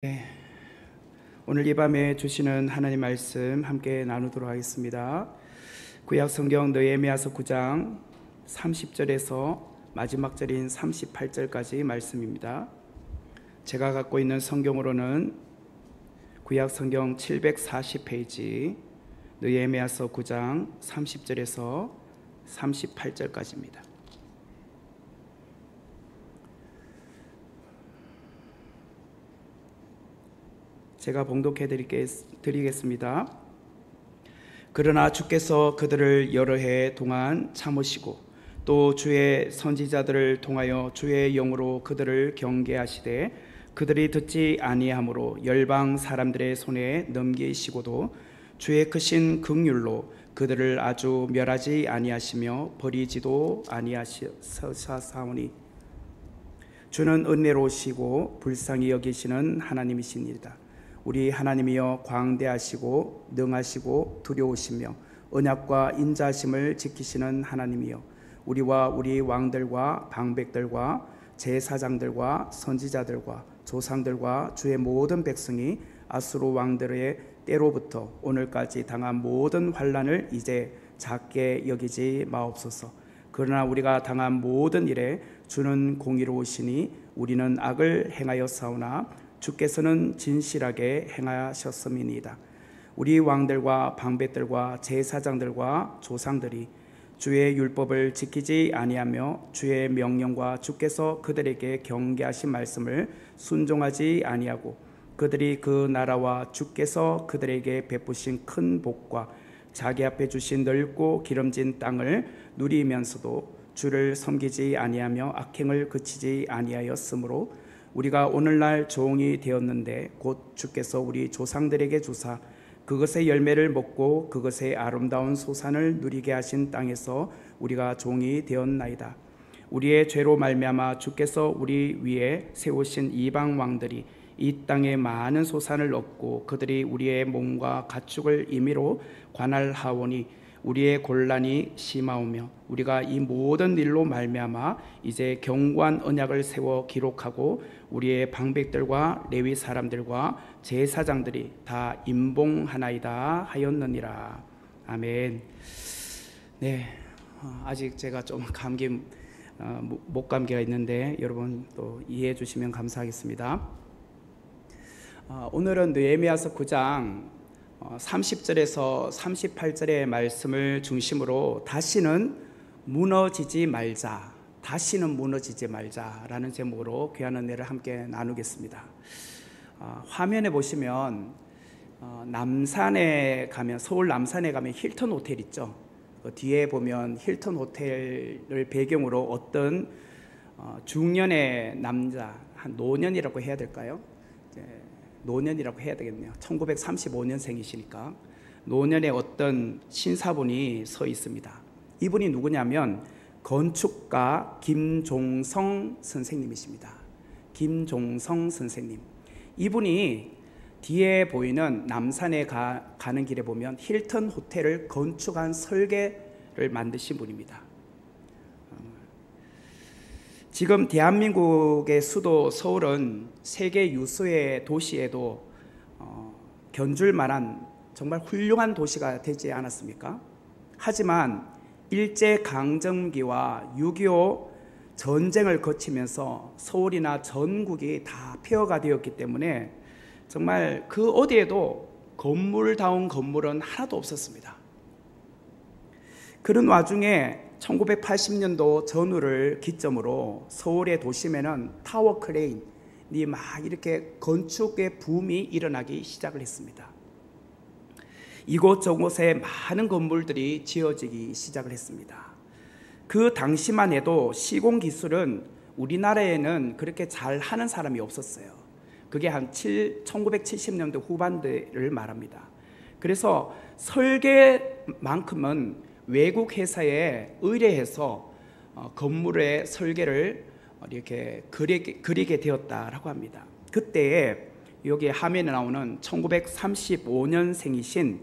네, 오늘 이 밤에 주시는 하나님 말씀 함께 나누도록 하겠습니다. 구약 성경 느헤미야서 9장 30절에서 마지막 절인 38절까지 말씀입니다. 제가 갖고 있는 성경으로는 구약 성경 740페이지 느헤미야서 9장 30절에서 38절까지입니다. 제가 봉독해 드리겠습니다. 그러나 주께서 그들을 여러 해 동안 참으시고 또 주의 선지자들을 통하여 주의 영으로 그들을 경계하시되 그들이 듣지 아니하므로 열방 사람들의 손에 넘기시고도 주의 크신 긍휼로 그들을 아주 멸하지 아니하시며 버리지도 아니하사오니 주는 은혜로우시고 불쌍히 여기시는 하나님이시니이다. 우리 하나님이여 광대하시고 능하시고 두려우시며 언약과 인자심을 지키시는 하나님이여 우리와 우리 왕들과 방백들과 제사장들과 선지자들과 조상들과 주의 모든 백성이 아수르 왕들의 때로부터 오늘까지 당한 모든 환난을 이제 작게 여기지 마옵소서. 그러나 우리가 당한 모든 일에 주는 공의로우시니 우리는 악을 행하였사오나 주께서는 진실하게 행하셨음이니이다. 우리 왕들과 방백들과 제사장들과 조상들이 주의 율법을 지키지 아니하며 주의 명령과 주께서 그들에게 경계하신 말씀을 순종하지 아니하고 그들이 그 나라와 주께서 그들에게 베푸신 큰 복과 자기 앞에 주신 넓고 기름진 땅을 누리면서도 주를 섬기지 아니하며 악행을 그치지 아니하였으므로 우리가 오늘날 종이 되었는데 곧 주께서 우리 조상들에게 주사 그것의 열매를 먹고 그것의 아름다운 소산을 누리게 하신 땅에서 우리가 종이 되었나이다. 우리의 죄로 말미암아 주께서 우리 위에 세우신 이방 왕들이 이 땅에 많은 소산을 얻고 그들이 우리의 몸과 가축을 임의로 관할하오니 우리의 곤란이 심하오며 우리가 이 모든 일로 말미암아 이제 견고한 언약을 세워 기록하고 우리의 방백들과 레위 사람들과 제사장들이 다 임봉하나이다 하였느니라. 아멘. 네, 아직 제가 좀 목감기가 있는데 여러분 또 이해해 주시면 감사하겠습니다. 오늘은 느헤미야서 9장 30절에서 38절의 말씀을 중심으로 다시는 무너지지 말자라는 제목으로 귀한 은혜를 함께 나누겠습니다. 화면에 보시면 남산에 가면, 서울 남산에 가면 힐튼 호텔 있죠. 그 뒤에 보면 힐튼 호텔을 배경으로 어떤 중년의 남자, 한 노년이라고 해야 될까요? 노년이라고 해야 되겠네요. 1935년생이시니까 노년의 어떤 신사분이 서 있습니다. 이분이 누구냐면 건축가 김종성 선생님이십니다. 김종성 선생님. 이분이 뒤에 보이는 남산에 가는 길에 보면 힐튼 호텔을 건축한 설계를 만드신 분입니다. 지금 대한민국의 수도 서울은 세계 유수의 도시에도 견줄 만한 정말 훌륭한 도시가 되지 않았습니까? 하지만 일제강점기와 6.25 전쟁을 거치면서 서울이나 전국이 다 폐허가 되었기 때문에 정말 그 어디에도 건물다운 건물은 하나도 없었습니다. 그런 와중에 1980년도 전후를 기점으로 서울의 도심에는 타워 크레인이 막 이렇게 건축의 붐이 일어나기 시작을 했습니다. 이곳저곳에 많은 건물들이 지어지기 시작을 했습니다. 그 당시만 해도 시공기술은 우리나라에는 그렇게 잘하는 사람이 없었어요. 그게 한 1970년대 후반대를 말합니다. 그래서 설계만큼은 외국 회사에 의뢰해서 건물의 설계를 이렇게 그리게 되었다라고 합니다. 그때에 여기 화면에 나오는 1935년생이신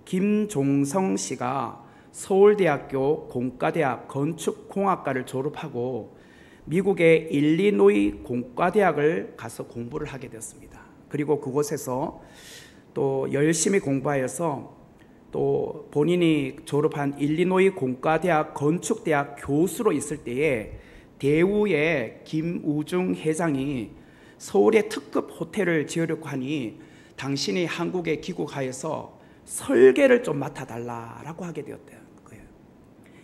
김종성 씨가 서울대학교 공과대학 건축공학과를 졸업하고 미국의 일리노이 공과대학을 가서 공부를 하게 되었습니다. 그리고 그곳에서 또 열심히 공부하여서 또 본인이 졸업한 일리노이 공과대학 건축대학 교수로 있을 때에 대우의 김우중 회장이 서울에 특급 호텔을 지으려고 하니 당신이 한국에 귀국하여서 설계를 좀 맡아달라고 하게 되었다는 거예요.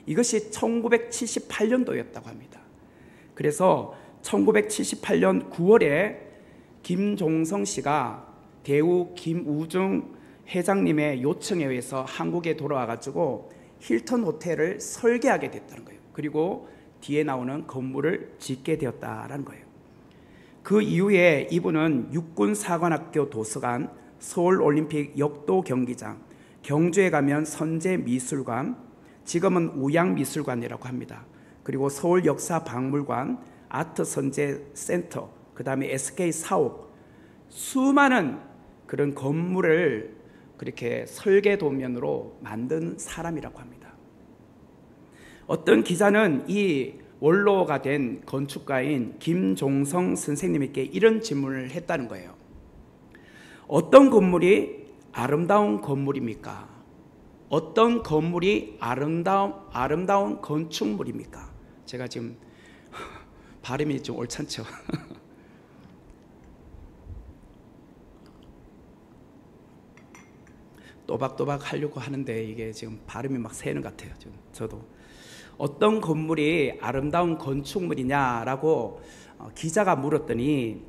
이것이 1978년도였다고 합니다. 그래서 1978년 9월에 김종성 씨가 대우 김우중 회장님의 요청에 의해서 한국에 돌아와가지고 힐튼 호텔을 설계하게 됐다는 거예요. 그리고 뒤에 나오는 건물을 짓게 되었다는 거예요. 그 이후에 이분은 육군사관학교 도서관, 서울올림픽 역도 경기장, 경주에 가면 선제미술관, 지금은 우양미술관이라고 합니다. 그리고 서울역사박물관, 아트선제센터, 그 다음에 SK사옥, 수많은 그런 건물을 그렇게 설계도면으로 만든 사람이라고 합니다. 어떤 기자는 이 원로가 된 건축가인 김종성 선생님에게 이런 질문을 했다는 거예요. 어떤 건물이 아름다운 건물입니까? 어떤 건물이 아름다운 건축물입니까? 제가 지금 발음이 좀 옳잖죠. 또박또박 하려고 하는데 이게 지금 발음이 막 새는 것 같아요. 저도 어떤 건물이 아름다운 건축물이냐라고 기자가 물었더니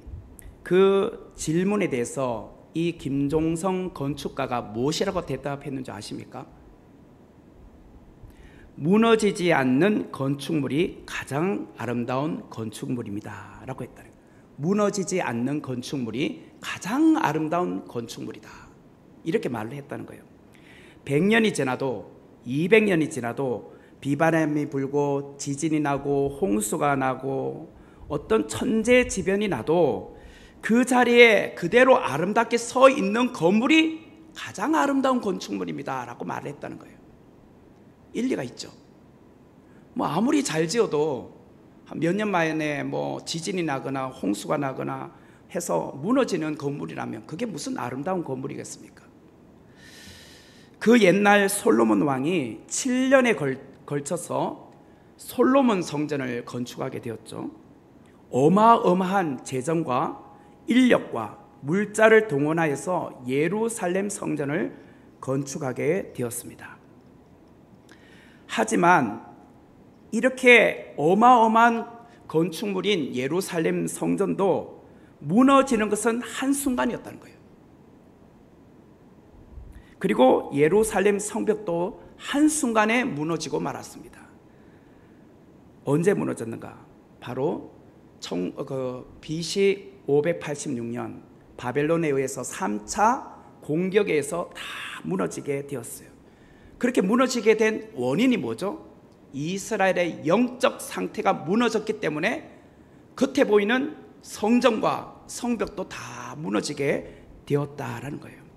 그 질문에 대해서 이 김종성 건축가가 무엇이라고 대답했는지 아십니까? 무너지지 않는 건축물이 가장 아름다운 건축물입니다 라고 했다는 거예요. 무너지지 않는 건축물이 가장 아름다운 건축물이다, 이렇게 말을 했다는 거예요. 100년이 지나도 200년이 지나도 비바람이 불고 지진이 나고 홍수가 나고 어떤 천재지변이 나도 그 자리에 그대로 아름답게 서 있는 건물이 가장 아름다운 건축물입니다 라고 말을 했다는 거예요. 일리가 있죠. 뭐 아무리 잘 지어도 몇 년 만에 뭐 지진이 나거나 홍수가 나거나 해서 무너지는 건물이라면 그게 무슨 아름다운 건물이겠습니까? 그 옛날 솔로몬 왕이 7년에 걸쳐서 솔로몬 성전을 건축하게 되었죠. 어마어마한 재정과 인력과 물자를 동원하여서 예루살렘 성전을 건축하게 되었습니다. 하지만 이렇게 어마어마한 건축물인 예루살렘 성전도 무너지는 것은 한순간이었다는 거예요. 그리고 예루살렘 성벽도 한순간에 무너지고 말았습니다. 언제 무너졌는가? 바로 BC 586년 바벨론에 의해서 3차 공격에 의해서 다 무너지게 되었어요. 그렇게 무너지게 된 원인이 뭐죠? 이스라엘의 영적 상태가 무너졌기 때문에 겉에 보이는 성전과 성벽도 다 무너지게 되었다라는 거예요.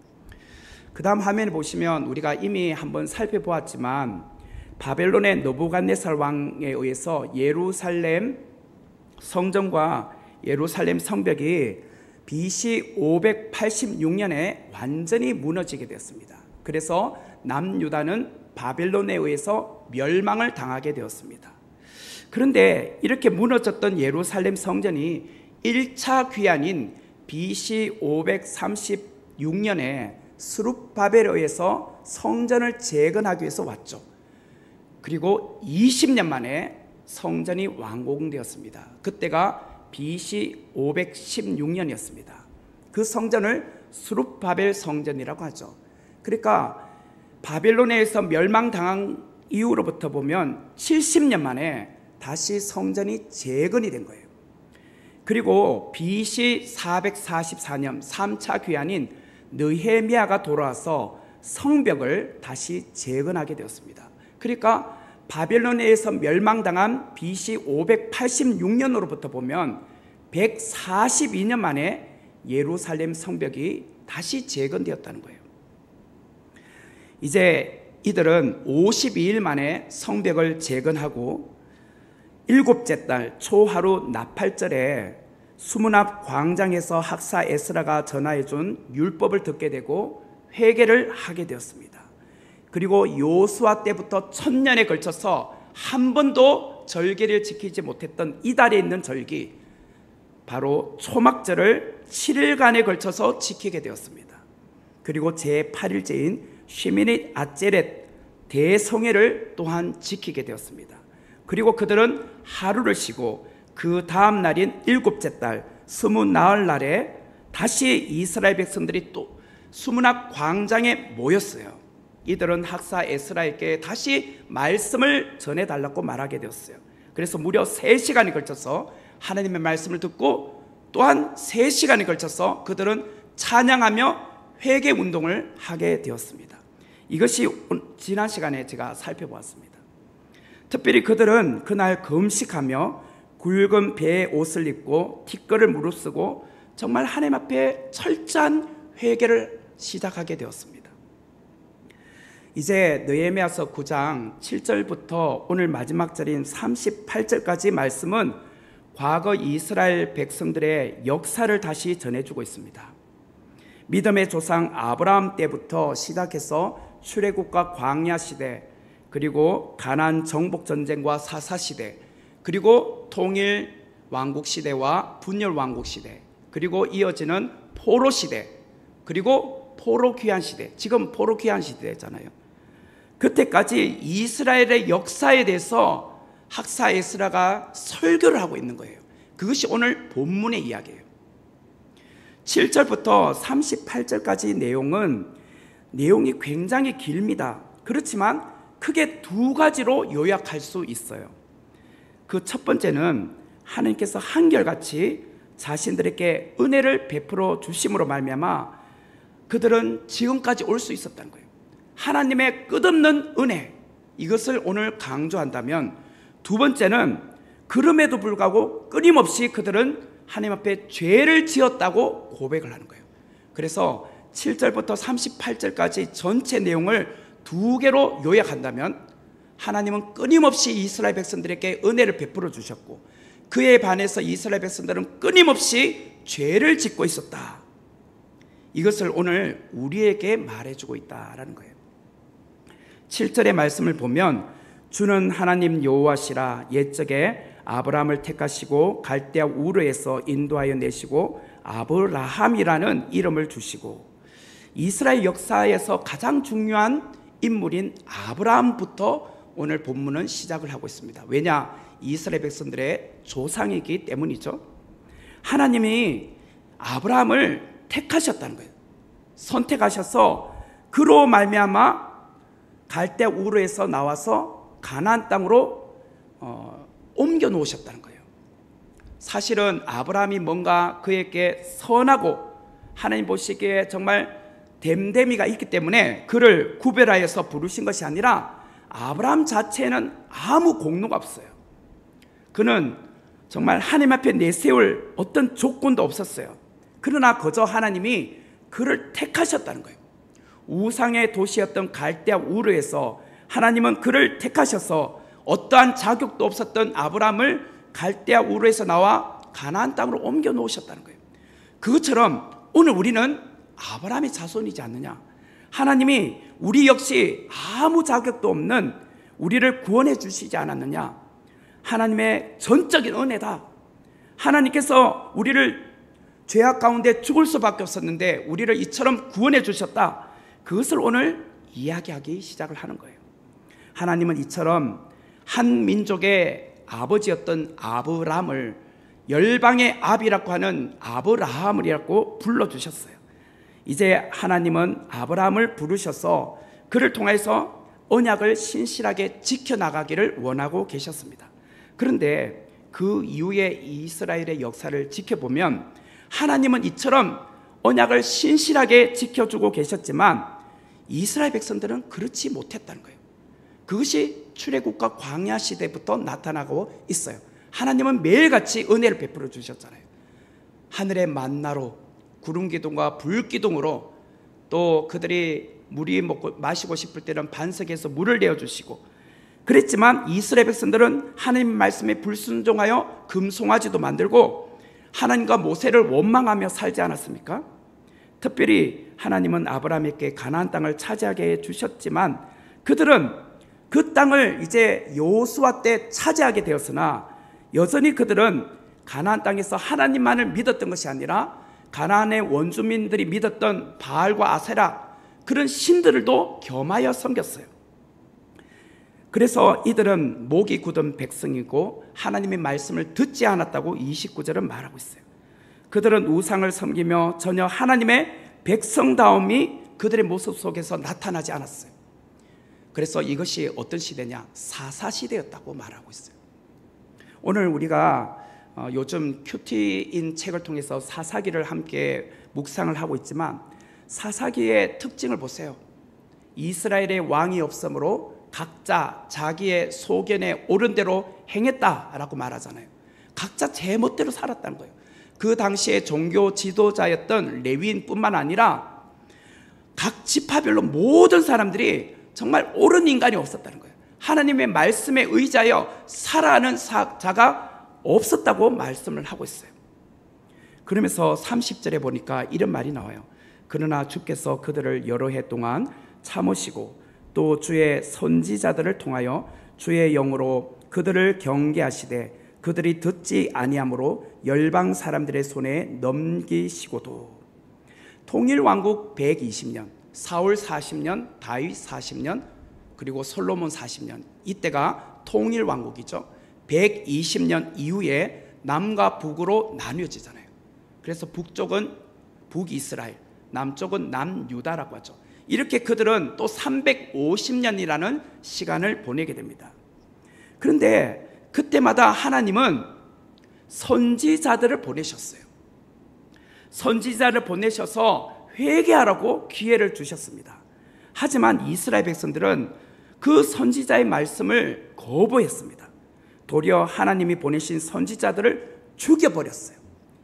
그 다음 화면을 보시면 우리가 이미 한번 살펴보았지만 바벨론의 느부갓네살 왕에 의해서 예루살렘 성전과 예루살렘 성벽이 BC 586년에 완전히 무너지게 되었습니다. 그래서 남유다는 바벨론에 의해서 멸망을 당하게 되었습니다. 그런데 이렇게 무너졌던 예루살렘 성전이 1차 귀환인 BC 536년에 스룹바벨에 의해서 성전을 재건하기 위해서 왔죠. 그리고 20년 만에 성전이 완공되었습니다. 그때가 BC 516년이었습니다. 그 성전을 스룹바벨 성전이라고 하죠. 그러니까 바벨론에서 멸망당한 이후로부터 보면 70년 만에 다시 성전이 재건이 된 거예요. 그리고 BC 444년 3차 귀환인 느헤미야가 돌아와서 성벽을 다시 재건하게 되었습니다. 그러니까 바벨론에서 멸망당한 BC 586년으로부터 보면 142년 만에 예루살렘 성벽이 다시 재건되었다는 거예요. 이제 이들은 52일 만에 성벽을 재건하고 일곱째 달 초하루 나팔절에 수문앞 광장에서 학사 에스라가 전하해준 율법을 듣게 되고 회개를 하게 되었습니다. 그리고 요수아 때부터 1000년에 걸쳐서 한 번도 절기를 지키지 못했던 이달에 있는 절기, 바로 초막절을 7일간에 걸쳐서 지키게 되었습니다. 그리고 제8일째인 쉬미닛 아제렛 대성회를 또한 지키게 되었습니다. 그리고 그들은 하루를 쉬고 그 다음 날인 7째 달 스무나흘 날에 다시 이스라엘 백성들이 또 수문앞 광장에 모였어요. 이들은 학사 에스라에게 다시 말씀을 전해달라고 말하게 되었어요. 그래서 무려 3시간에 걸쳐서 하나님의 말씀을 듣고 또한 3시간에 걸쳐서 그들은 찬양하며 회개 운동을 하게 되었습니다. 이것이 지난 시간에 제가 살펴보았습니다. 특별히 그들은 그날 금식하며 굵은 배의 옷을 입고 티끌을 무릅쓰고 정말 하나님 앞에 철저한 회개를 시작하게 되었습니다. 이제 느헤미야서 9장 7절부터 오늘 마지막 절인 38절까지 말씀은 과거 이스라엘 백성들의 역사를 다시 전해주고 있습니다. 믿음의 조상 아브라함 때부터 시작해서 출애굽과 광야 시대, 그리고 가나안 정복 전쟁과 사사 시대, 그리고 통일 왕국 시대와 분열 왕국 시대, 그리고 이어지는 포로 시대, 그리고 포로 귀환 시대, 지금 포로 귀환 시대잖아요. 그때까지 이스라엘의 역사에 대해서 학사 에스라가 설교를 하고 있는 거예요. 그것이 오늘 본문의 이야기예요. 7절부터 38절까지 내용이 굉장히 길입니다. 그렇지만 크게 2가지로 요약할 수 있어요. 그 첫 번째는 하나님께서 한결같이 자신들에게 은혜를 베풀어 주심으로 말미암아 그들은 지금까지 올 수 있었다는 거예요. 하나님의 끝없는 은혜, 이것을 오늘 강조한다면, 두 번째는 그럼에도 불구하고 끊임없이 그들은 하나님 앞에 죄를 지었다고 고백을 하는 거예요. 그래서 7절부터 38절까지 전체 내용을 2개로 요약한다면, 하나님은 끊임없이 이스라엘 백성들에게 은혜를 베풀어 주셨고, 그에 반해서 이스라엘 백성들은 끊임없이 죄를 짓고 있었다. 이것을 오늘 우리에게 말해주고 있다라는 거예요. 7절의 말씀을 보면, 주는 하나님 여호와시라, 옛적에 아브라함을 택하시고 갈대아 우르에서 인도하여 내시고 아브라함이라는 이름을 주시고, 이스라엘 역사에서 가장 중요한 인물인 아브라함부터 오늘 본문은 시작을 하고 있습니다. 왜냐? 이스라엘 백성들의 조상이기 때문이죠. 하나님이 아브라함을 택하셨다는 거예요. 선택하셔서 그로 말미암아 갈대아 우르에서 나와서 가나안 땅으로 옮겨 놓으셨다는 거예요. 사실은 아브라함이 뭔가 그에게 선하고 하나님 보시기에 정말 됨됨이가 있기 때문에 그를 구별하여서 부르신 것이 아니라, 아브라함 자체에는 아무 공로가 없어요. 그는 정말 하나님 앞에 내세울 어떤 조건도 없었어요. 그러나 그저 하나님이 그를 택하셨다는 거예요. 우상의 도시였던 갈대아 우르에서 하나님은 그를 택하셔서 어떠한 자격도 없었던 아브라함을 갈대아 우르에서 나와 가나안 땅으로 옮겨 놓으셨다는 거예요. 그것처럼 오늘 우리는 아브라함의 자손이지 않느냐? 하나님이 우리 역시 아무 자격도 없는 우리를 구원해 주시지 않았느냐? 하나님의 전적인 은혜다. 하나님께서 우리를 죄악 가운데 죽을 수밖에 없었는데 우리를 이처럼 구원해 주셨다. 그것을 오늘 이야기하기 시작을 하는 거예요. 하나님은 이처럼 한 민족의 아버지였던 아브라함을 열방의 아비라고 하는 아브라함이라고 불러주셨어요. 이제 하나님은 아브라함을 부르셔서 그를 통해서 언약을 신실하게 지켜나가기를 원하고 계셨습니다. 그런데 그 이후에 이스라엘의 역사를 지켜보면 하나님은 이처럼 언약을 신실하게 지켜주고 계셨지만 이스라엘 백성들은 그렇지 못했다는 거예요. 그것이 출애굽과 광야 시대부터 나타나고 있어요. 하나님은 매일같이 은혜를 베풀어 주셨잖아요. 하늘의 만나로, 구름 기둥과 불 기둥으로, 또 그들이 물이 먹고 마시고 싶을 때는 반석에서 물을 내어 주시고 그랬지만 이스라엘 백성들은 하나님 말씀에 불순종하여 금송아지도 만들고 하나님과 모세를 원망하며 살지 않았습니까? 특별히 하나님은 아브라함에게 가나안 땅을 차지하게 해 주셨지만 그들은 그 땅을 이제 여호수아 때 차지하게 되었으나 여전히 그들은 가나안 땅에서 하나님만을 믿었던 것이 아니라 가나안의 원주민들이 믿었던 바알과 아세라 그런 신들도 겸하여 섬겼어요. 그래서 이들은 목이 굳은 백성이고 하나님의 말씀을 듣지 않았다고 29절은 말하고 있어요. 그들은 우상을 섬기며 전혀 하나님의 백성다움이 그들의 모습 속에서 나타나지 않았어요. 그래서 이것이 어떤 시대냐? 사사시대였다고 말하고 있어요. 오늘 우리가 요즘 큐티인 책을 통해서 사사기를 함께 묵상을 하고 있지만 사사기의 특징을 보세요. 이스라엘의 왕이 없으므로 각자 자기의 소견에 옳은 대로 행했다라고 말하잖아요. 각자 제멋대로 살았다는 거예요. 그 당시에 종교 지도자였던 레위인뿐만 아니라 각 지파별로 모든 사람들이 정말 옳은 인간이 없었다는 거예요. 하나님의 말씀에 의지하여 살아가는 자가 없었다고 말씀을 하고 있어요. 그러면서 30절에 보니까 이런 말이 나와요. 그러나 주께서 그들을 여러 해 동안 참으시고 또 주의 선지자들을 통하여 주의 영으로 그들을 경계하시되 그들이 듣지 아니함으로 열방 사람들의 손에 넘기시고도. 통일왕국 120년, 사울 40년, 다윗 40년, 그리고 솔로몬 40년, 이때가 통일왕국이죠. 120년 이후에 남과 북으로 나뉘어지잖아요. 그래서 북쪽은 북이스라엘, 남쪽은 남유다라고 하죠. 이렇게 그들은 또 350년이라는 시간을 보내게 됩니다. 그런데 그때마다 하나님은 선지자들을 보내셨어요. 선지자를 보내셔서 회개하라고 기회를 주셨습니다. 하지만 이스라엘 백성들은 그 선지자의 말씀을 거부했습니다. 도리어 하나님이 보내신 선지자들을 죽여버렸어요.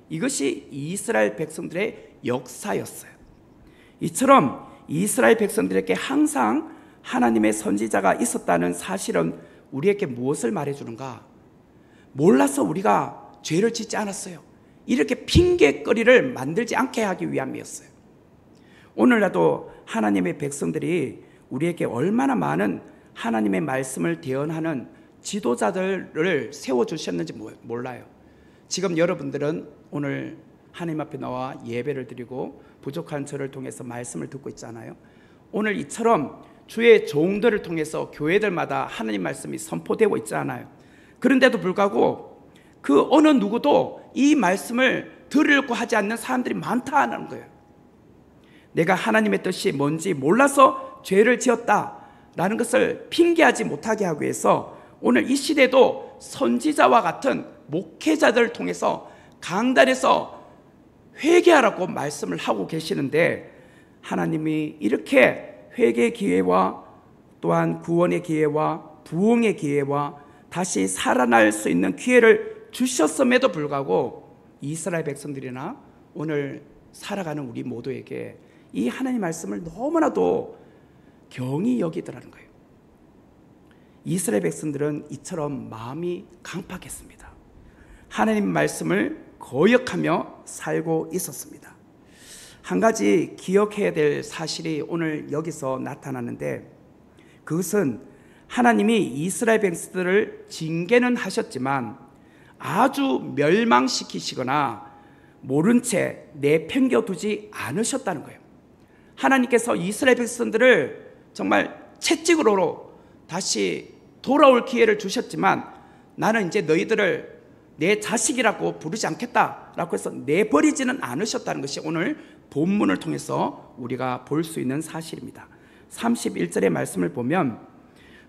이것이 이스라엘 백성들의 역사였어요. 이처럼 이스라엘 백성들에게 항상 하나님의 선지자가 있었다는 사실은 우리에게 무엇을 말해주는가? 몰라서 우리가 죄를 짓지 않았어요. 이렇게 핑계거리를 만들지 않게 하기 위함이었어요. 오늘날도 하나님의 백성들이 우리에게 얼마나 많은 하나님의 말씀을 대언하는 지도자들을 세워주셨는지 몰라요. 지금 여러분들은 오늘 하나님 앞에 나와 예배를 드리고 부족한 저를 통해서 말씀을 듣고 있잖아요. 오늘 이처럼 주의 종들을 통해서 교회들마다 하나님 말씀이 선포되고 있잖아요. 그런데도 불구하고 그 어느 누구도 이 말씀을 들으려고 하지 않는 사람들이 많다는 거예요. 내가 하나님의 뜻이 뭔지 몰라서 죄를 지었다라는 것을 핑계하지 못하게 하기 위해서 오늘 이 시대도 선지자와 같은 목회자들을 통해서 강단에서 회개하라고 말씀을 하고 계시는데 하나님이 이렇게 회개의 기회와 또한 구원의 기회와 부흥의 기회와 다시 살아날 수 있는 기회를 주셨음에도 불구하고 이스라엘 백성들이나 오늘 살아가는 우리 모두에게 이 하나님의 말씀을 너무나도 경히 여기더라는 거예요. 이스라엘 백성들은 이처럼 마음이 강팍했습니다. 하나님 말씀을 거역하며 살고 있었습니다. 한 가지 기억해야 될 사실이 오늘 여기서 나타나는데 그것은 하나님이 이스라엘 백성들을 징계는 하셨지만 아주 멸망시키시거나 모른 채 내팽겨두지 않으셨다는 거예요. 하나님께서 이스라엘 백성들을 정말 채찍으로 다시 돌아올 기회를 주셨지만 나는 이제 너희들을 내 자식이라고 부르지 않겠다라고 해서 내버리지는 않으셨다는 것이 오늘 본문을 통해서 우리가 볼 수 있는 사실입니다. 31절의 말씀을 보면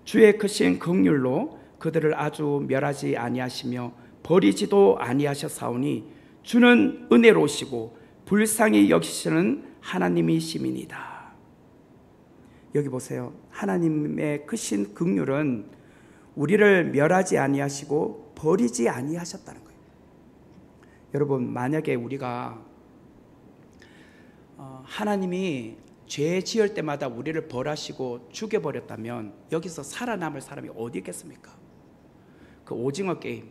주의 크신 긍휼로 그들을 아주 멸하지 아니하시며 버리지도 아니하셨사오니 주는 은혜로우시고 불쌍히 여기시는 하나님이심이니이다. 여기 보세요. 하나님의 크신 긍휼은 우리를 멸하지 아니하시고 버리지 아니하셨다는 거예요. 여러분, 만약에 우리가 하나님이 죄 지을 때마다 우리를 벌하시고 죽여버렸다면 여기서 살아남을 사람이 어디 있겠습니까? 그 오징어 게임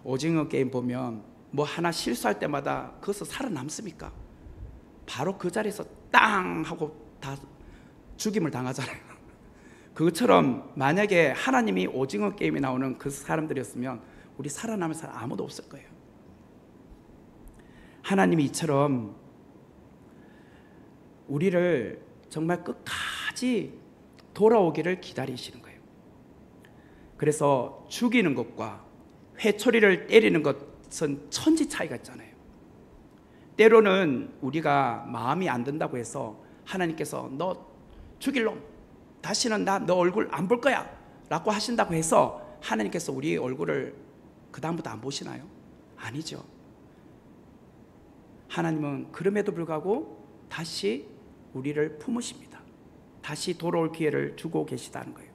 오징어 게임 보면 뭐 하나 실수할 때마다 거기서 살아남습니까? 바로 그 자리에서 땅 하고 다 죽임을 당하잖아요. 그것처럼 만약에 하나님이 오징어 게임에 나오는 그 사람들이었으면 우리 살아남을 사람 아무도 없을 거예요. 하나님이 이처럼 우리를 정말 끝까지 돌아오기를 기다리시는 거예요. 그래서 죽이는 것과 회초리를 때리는 것은 천지 차이가 있잖아요. 때로는 우리가 마음이 안 든다고 해서 하나님께서 너 죽일 놈, 다시는 너 얼굴 안 볼 거야 라고 하신다고 해서 하나님께서 우리 얼굴을 그 다음부터 안 보시나요? 아니죠. 하나님은 그럼에도 불구하고 다시 우리를 품으십니다. 다시 돌아올 기회를 주고 계시다는 거예요.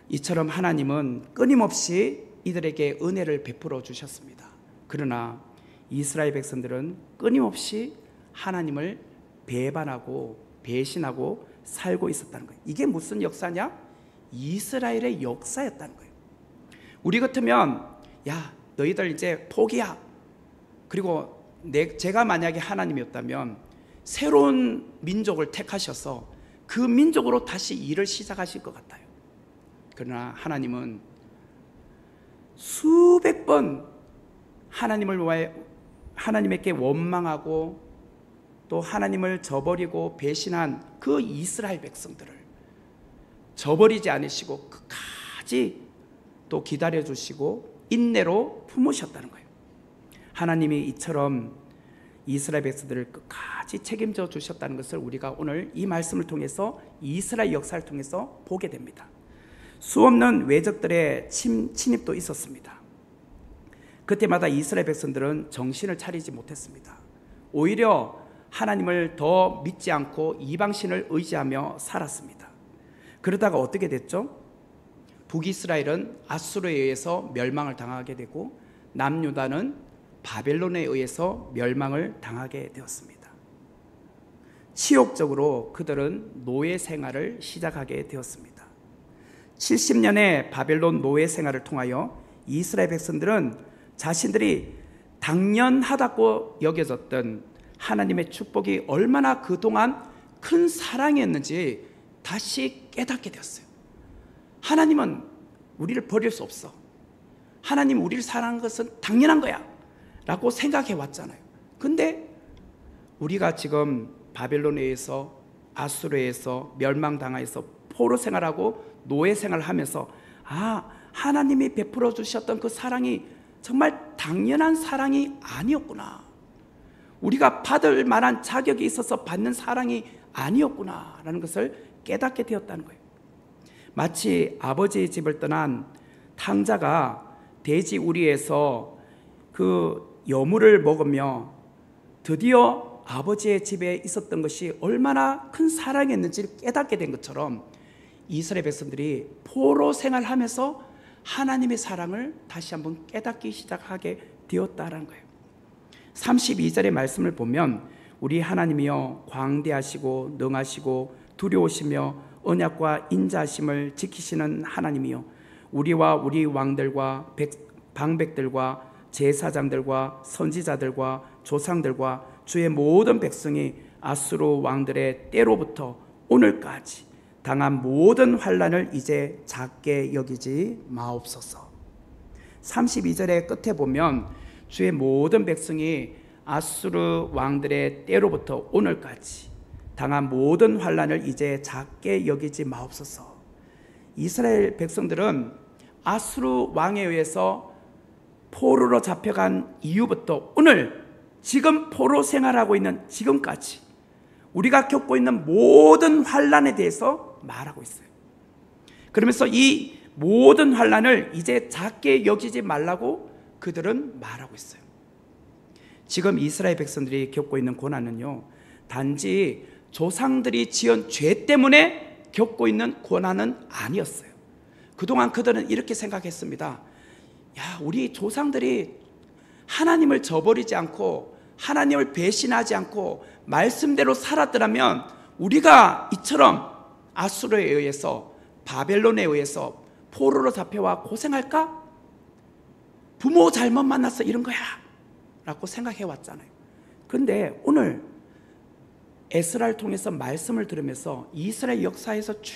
이처럼 하나님은 끊임없이 이들에게 은혜를 베풀어 주셨습니다. 그러나 이스라엘 백성들은 끊임없이 하나님을 배반하고 배신하고 살고 있었다는 거예요. 이게 무슨 역사냐? 이스라엘의 역사였다는 거예요. 우리 같으면 야 너희들 이제 포기야. 그리고 제가 만약에 하나님이었다면 새로운 민족을 택하셔서 그 민족으로 다시 일을 시작하실 것 같아요. 그러나 하나님은 수백 번 하나님에게 원망하고 또 하나님을 저버리고 배신한 그 이스라엘 백성들을 저버리지 않으시고 끝까지 또 기다려주시고 인내로 품으셨다는 거예요. 하나님이 이처럼 이스라엘 백성들을 끝까지 책임져 주셨다는 것을 우리가 오늘 이 말씀을 통해서 이스라엘 역사를 통해서 보게 됩니다. 수없는 외적들의 침입도 있었습니다. 그때마다 이스라엘 백성들은 정신을 차리지 못했습니다. 오히려 하나님을 더 믿지 않고 이방신을 의지하며 살았습니다. 그러다가 어떻게 됐죠? 북이스라엘은 아수르에 의해서 멸망을 당하게 되고 남유다는 바벨론에 의해서 멸망을 당하게 되었습니다. 치욕적으로 그들은 노예 생활을 시작하게 되었습니다. 70년의 바벨론 노예 생활을 통하여 이스라엘 백성들은 자신들이 당연하다고 여겨졌던 하나님의 축복이 얼마나 그동안 큰 사랑이었는지 다시 깨닫게 되었어요. 하나님은 우리를 버릴 수 없어. 하나님 우리를 사랑하는 것은 당연한 거야 라고 생각해 왔잖아요. 근데 우리가 지금 바벨론에 의해서 아수르에서 멸망당하여서 포로 생활하고 노예 생활을 하면서 하나님이 베풀어 주셨던 그 사랑이 정말 당연한 사랑이 아니었구나. 우리가 받을 만한 자격이 있어서 받는 사랑이 아니었구나 라는 것을 깨닫게 되었다는 거예요. 마치 아버지의 집을 떠난 탕자가 돼지 우리에서 그 여물을 먹으며 드디어 아버지의 집에 있었던 것이 얼마나 큰 사랑이었는지를 깨닫게 된 것처럼 이스라엘 백성들이 포로 생활하면서 하나님의 사랑을 다시 한번 깨닫기 시작하게 되었다는 거예요. 32절의 말씀을 보면 우리 하나님이여 광대하시고 능하시고 두려우시며 언약과 인자하심을 지키시는 하나님이여 우리와 우리 왕들과 방백들과 제사장들과 선지자들과 조상들과 주의 모든 백성이 아수르 왕들의 때로부터 오늘까지 당한 모든 환난을 이제 작게 여기지 마옵소서. 32절의 끝에 보면 주의 모든 백성이 아수르 왕들의 때로부터 오늘까지 당한 모든 환난을 이제 작게 여기지 마옵소서. 이스라엘 백성들은 아수르 왕에 의해서 포로로 잡혀간 이후부터 오늘 지금 포로 생활하고 있는 지금까지 우리가 겪고 있는 모든 환난에 대해서 말하고 있어요. 그러면서 이 모든 환난을 이제 작게 여기지 말라고 그들은 말하고 있어요. 지금 이스라엘 백성들이 겪고 있는 고난은요, 단지 조상들이 지은 죄 때문에 겪고 있는 고난은 아니었어요. 그동안 그들은 이렇게 생각했습니다. 우리 조상들이 하나님을 저버리지 않고 하나님을 배신하지 않고 말씀대로 살았더라면 우리가 이처럼 아수르에 의해서 바벨론에 의해서 포로로 잡혀와 고생할까? 부모 잘못 만나서 이런 거야 라고 생각해 왔잖아요. 그런데 오늘 에스라를 통해서 말씀을 들으면서 이스라엘 역사에서 쭉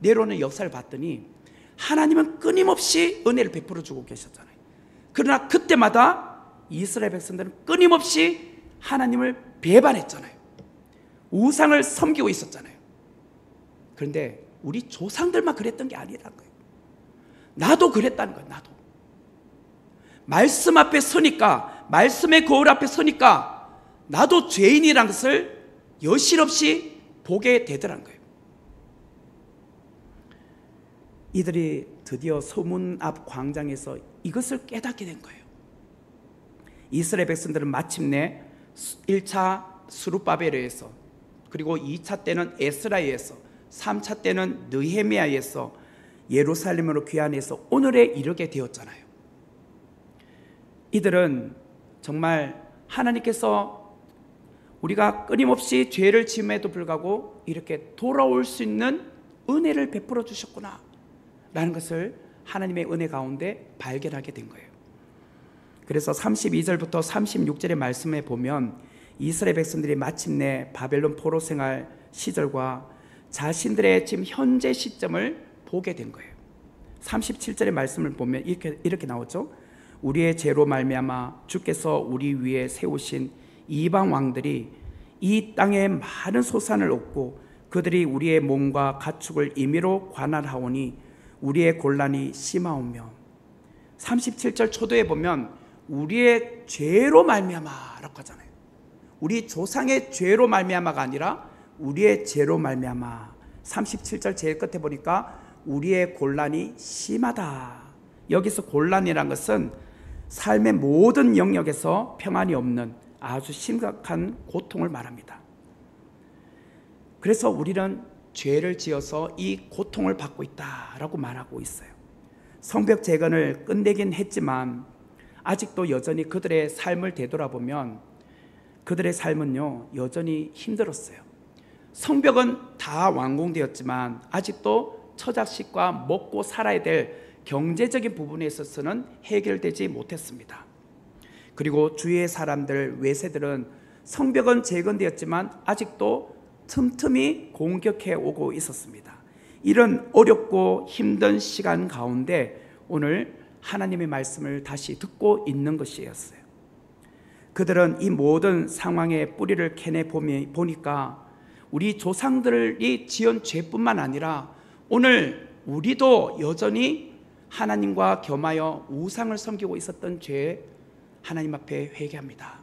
내려오는 역사를 봤더니 하나님은 끊임없이 은혜를 베풀어 주고 계셨잖아요. 그러나 그때마다 이스라엘 백성들은 끊임없이 하나님을 배반했잖아요. 우상을 섬기고 있었잖아요. 그런데 우리 조상들만 그랬던 게 아니라는 거예요. 나도 그랬다는 거예요. 나도 말씀 앞에 서니까, 말씀의 거울 앞에 서니까 나도 죄인이라는 것을 여실없이 보게 되더라는 거예요. 이들이 드디어 소문 앞 광장에서 이것을 깨닫게 된 거예요. 이스라엘 백성들은 마침내 1차 스룹바벨에 의해서, 그리고 2차 때는 에스라에 의해서, 3차 때는 느헤미야에 의해서 예루살렘으로 귀환해서 오늘에 이르게 되었잖아요. 이들은 정말 하나님께서 우리가 끊임없이 죄를 지음에도 불구하고 이렇게 돌아올 수 있는 은혜를 베풀어 주셨구나 라는 것을 하나님의 은혜 가운데 발견하게 된 거예요. 그래서 32절부터 36절의 말씀에 보면 이스라엘 백성들이 마침내 바벨론 포로 생활 시절과 자신들의 지금 현재 시점을 보게 된 거예요. 37절의 말씀을 보면 이렇게 나오죠. 우리의 죄로 말미암아 주께서 우리 위에 세우신 이방 왕들이 이 땅에 많은 소산을 얻고 그들이 우리의 몸과 가축을 임의로 관할하오니 우리의 곤란이 심하오며, 37절 초도에 보면 우리의 죄로 말미암아라고 하잖아요. 우리 조상의 죄로 말미암아가 아니라 우리의 죄로 말미암아. 37절 제일 끝에 보니까 우리의 곤란이 심하다. 여기서 곤란이란 것은 삶의 모든 영역에서 평안이 없는 아주 심각한 고통을 말합니다. 그래서 우리는 죄를 지어서 이 고통을 받고 있다라고 말하고 있어요. 성벽 재건을 끝내긴 했지만 아직도 여전히 그들의 삶을 되돌아보면 그들의 삶은요 여전히 힘들었어요. 성벽은 다 완공되었지만 아직도 처자식과 먹고 살아야 될 경제적인 부분에 있어서는 해결되지 못했습니다. 그리고 주위의 사람들, 외세들은 성벽은 재건되었지만 아직도 틈틈이 공격해 오고 있었습니다. 이런 어렵고 힘든 시간 가운데 오늘 하나님의 말씀을 다시 듣고 있는 것이었어요. 그들은 이 모든 상황의 뿌리를 캐내 보니까 우리 조상들이 지은 죄뿐만 아니라 오늘 우리도 여전히 하나님과 겸하여 우상을 섬기고 있었던 죄에 하나님 앞에 회개합니다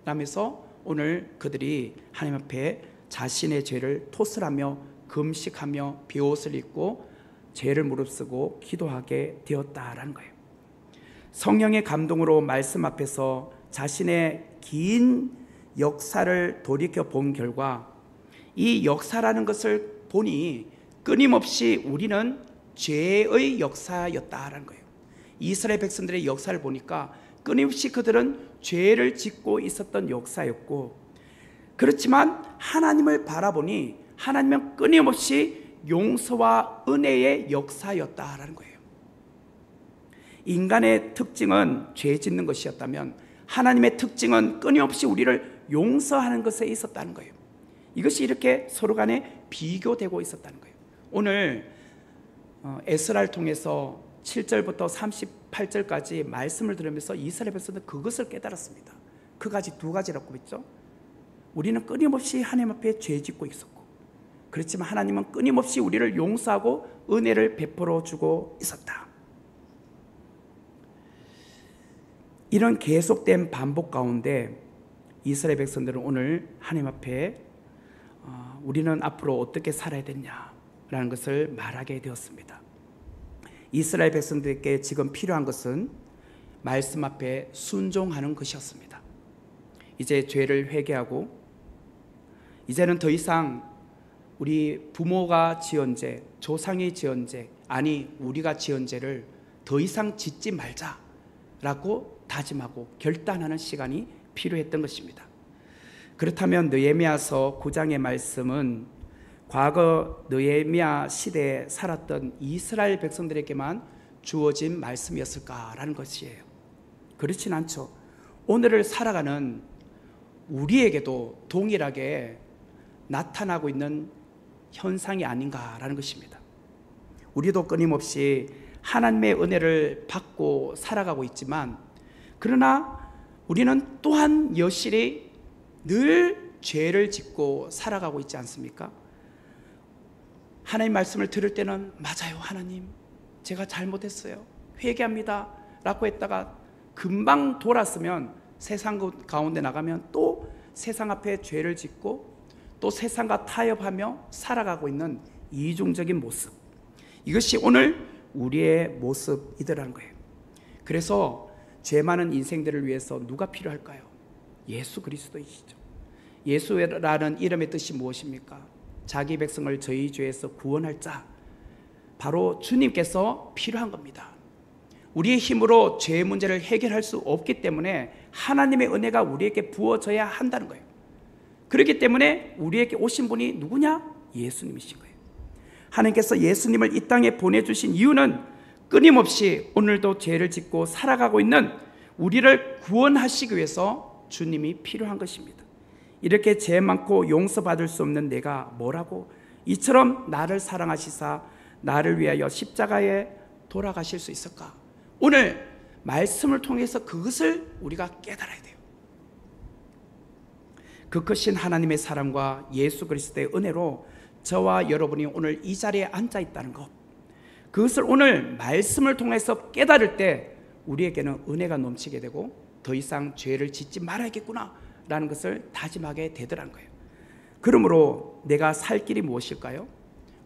라면서 오늘 그들이 하나님 앞에 자신의 죄를 토설하며 금식하며 비옷을 입고 죄를 무릅쓰고 기도하게 되었다라는 거예요. 성령의 감동으로 말씀 앞에서 자신의 긴 역사를 돌이켜 본 결과 이 역사라는 것을 보니 끊임없이 우리는 죄의 역사였다라는 거예요. 이스라엘 백성들의 역사를 보니까 끊임없이 그들은 죄를 짓고 있었던 역사였고, 그렇지만 하나님을 바라보니 하나님은 끊임없이 용서와 은혜의 역사였다라는 거예요. 인간의 특징은 죄 짓는 것이었다면 하나님의 특징은 끊임없이 우리를 용서하는 것에 있었다는 거예요. 이것이 이렇게 서로 간에 비교되고 있었다는 거예요. 오늘 에스라를 통해서 7절부터 38절까지 말씀을 들으면서 이스라엘 백성들은 그것을 깨달았습니다. 그 가지 두 가지라고 했죠. 우리는 끊임없이 하나님 앞에 죄 짓고 있었고, 그렇지만 하나님은 끊임없이 우리를 용서하고 은혜를 베풀어 주고 있었다. 이런 계속된 반복 가운데 이스라엘 백성들은 오늘 하나님 앞에 우리는 앞으로 어떻게 살아야 되냐라는 것을 말하게 되었습니다. 이스라엘 백성들에게 지금 필요한 것은 말씀 앞에 순종하는 것이었습니다. 이제 죄를 회개하고 이제는 더 이상 우리 부모가 지은 죄, 조상이 지은 죄, 아니 우리가 지은 죄를 더 이상 짓지 말자라고 다짐하고 결단하는 시간이 필요했던 것입니다. 그렇다면 느헤미야서 9장의 말씀은 과거 느헤미야 시대에 살았던 이스라엘 백성들에게만 주어진 말씀이었을까라는 것이에요. 그렇진 않죠. 오늘을 살아가는 우리에게도 동일하게 나타나고 있는 현상이 아닌가라는 것입니다. 우리도 끊임없이 하나님의 은혜를 받고 살아가고 있지만, 그러나 우리는 또한 여실히 늘 죄를 짓고 살아가고 있지 않습니까? 하나님 말씀을 들을 때는 맞아요, 하나님 제가 잘못했어요, 회개합니다 라고 했다가 금방 돌았으면 세상 가운데 나가면 또 세상 앞에 죄를 짓고 또 세상과 타협하며 살아가고 있는 이중적인 모습, 이것이 오늘 우리의 모습이더라는 거예요. 그래서 죄 많은 인생들을 위해서 누가 필요할까요? 예수 그리스도이시죠. 예수라는 이름의 뜻이 무엇입니까? 자기 백성을 저희 죄에서 구원할 자, 바로 주님께서 필요한 겁니다. 우리의 힘으로 죄의 문제를 해결할 수 없기 때문에 하나님의 은혜가 우리에게 부어져야 한다는 거예요. 그렇기 때문에 우리에게 오신 분이 누구냐? 예수님이신 거예요. 하나님께서 예수님을 이 땅에 보내주신 이유는 끊임없이 오늘도 죄를 짓고 살아가고 있는 우리를 구원하시기 위해서 주님이 필요한 것입니다. 이렇게 죄 많고 용서받을 수 없는 내가 뭐라고? 이처럼 나를 사랑하시사 나를 위하여 십자가에 돌아가실 수 있을까? 오늘 말씀을 통해서 그것을 우리가 깨달아야 돼요. 그 크신 하나님의 사랑과 예수 그리스도의 은혜로 저와 여러분이 오늘 이 자리에 앉아 있다는 것, 그것을 오늘 말씀을 통해서 깨달을 때 우리에게는 은혜가 넘치게 되고 더 이상 죄를 짓지 말아야겠구나 라는 것을 다짐하게 되더란 거예요. 그러므로 내가 살 길이 무엇일까요?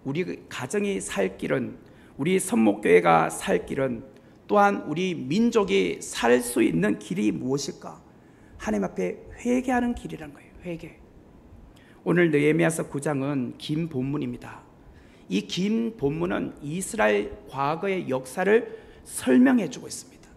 우리 가정이 살 길은, 우리 선목교회가 살 길은, 또한 우리 민족이 살 수 있는 길이 무엇일까? 하나님 앞에 회개하는 길이란 거예요. 회개. 오늘 느헤미야서 9장은 긴 본문입니다. 이 긴 본문은 이스라엘 과거의 역사를 설명해 주고 있습니다.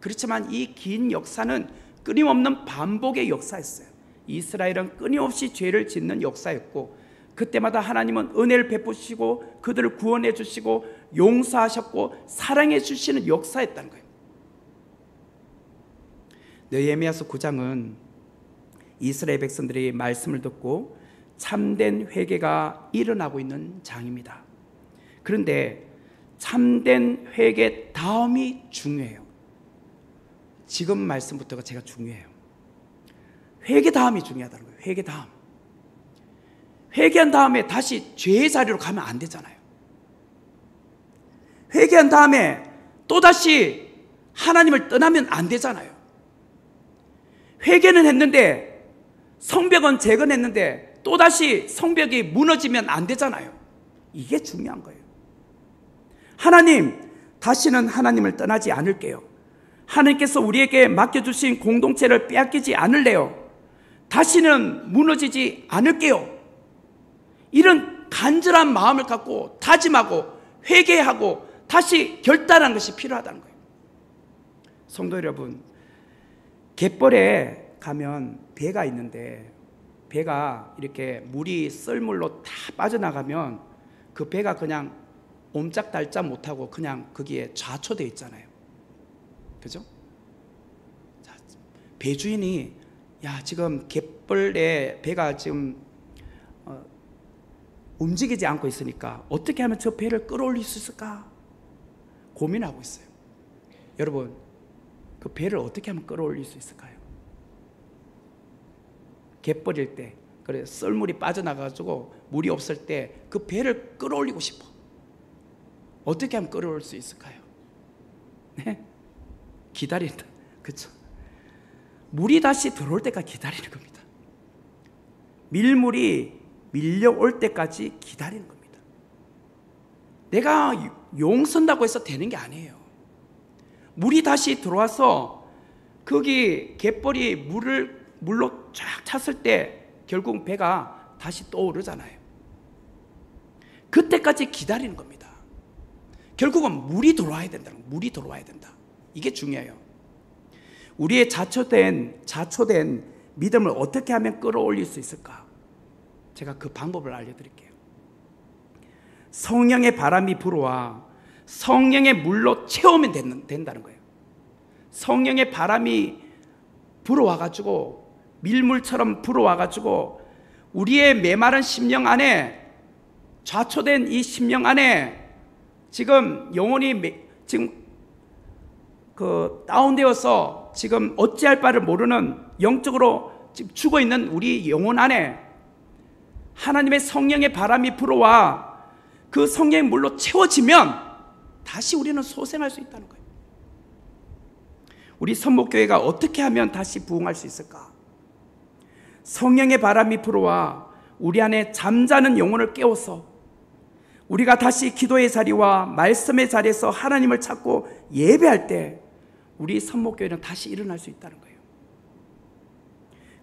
그렇지만 이 긴 역사는 끊임없는 반복의 역사였어요. 이스라엘은 끊임없이 죄를 짓는 역사였고, 그때마다 하나님은 은혜를 베푸시고 그들을 구원해 주시고 용서하셨고 사랑해 주시는 역사였다는 거예요. 느헤미야서 9장은 이스라엘 백성들이 말씀을 듣고 참된 회개가 일어나고 있는 장입니다. 그런데 참된 회개 다음이 중요해요. 지금 말씀부터가 제가 중요해요. 회개 다음이 중요하다는 거예요. 회개 다음. 회개한 다음에 다시 죄의 자리로 가면 안 되잖아요. 회개한 다음에 또다시 하나님을 떠나면 안 되잖아요. 회개는 했는데, 성벽은 재건했는데 또다시 성벽이 무너지면 안 되잖아요. 이게 중요한 거예요. 하나님, 다시는 하나님을 떠나지 않을게요. 하나님께서 우리에게 맡겨주신 공동체를 빼앗기지 않을래요. 다시는 무너지지 않을게요. 이런 간절한 마음을 갖고 다짐하고 회개하고 다시 결단하는 것이 필요하다는 거예요. 성도 여러분, 갯벌에 가면 배가 있는데, 배가 이렇게 물이 썰물로 다 빠져나가면 그 배가 그냥 옴짝달짝 못하고 그냥 거기에 좌초되어 있잖아요. 그죠? 배 주인이, 야, 지금 갯벌에 배가 지금 움직이지 않고 있으니까 어떻게 하면 저 배를 끌어올릴 수 있을까 고민하고 있어요. 여러분, 그 배를 어떻게 하면 끌어올릴 수 있을까요? 갯벌일 때, 그래 썰물이 빠져나가지고 물이 없을 때 그 배를 끌어올리고 싶어. 어떻게 하면 끌어올 수 있을까요? 네? 기다린다. 그렇죠? 물이 다시 들어올 때까지 기다리는 겁니다. 밀물이 밀려올 때까지 기다리는 겁니다. 내가 용선다고 해서 되는 게 아니에요. 물이 다시 들어와서 거기 갯벌이 물로 쫙 찼을 때 결국 배가 다시 떠오르잖아요. 그때까지 기다리는 겁니다. 결국은 물이 들어와야 된다는 거예요. 물이 들어와야 된다. 이게 중요해요. 우리의 자초된 믿음을 어떻게 하면 끌어올릴 수 있을까? 제가 그 방법을 알려드릴게요. 성령의 바람이 불어와 성령의 물로 채우면 된다는 거예요. 성령의 바람이 불어와가지고 밀물처럼 불어와가지고 우리의 메마른 심령 안에, 좌초된 이 심령 안에 지금 영혼이 지금 다운되어서 지금 어찌할 바를 모르는, 영적으로 지금 죽어 있는 우리 영혼 안에 하나님의 성령의 바람이 불어와 그 성령의 물로 채워지면 다시 우리는 소생할 수 있다는 거예요. 우리 선목교회가 어떻게 하면 다시 부흥할 수 있을까? 성령의 바람이 불어와 우리 안에 잠자는 영혼을 깨워서 우리가 다시 기도의 자리와 말씀의 자리에서 하나님을 찾고 예배할 때 우리 선목교회는 다시 일어날 수 있다는 거예요.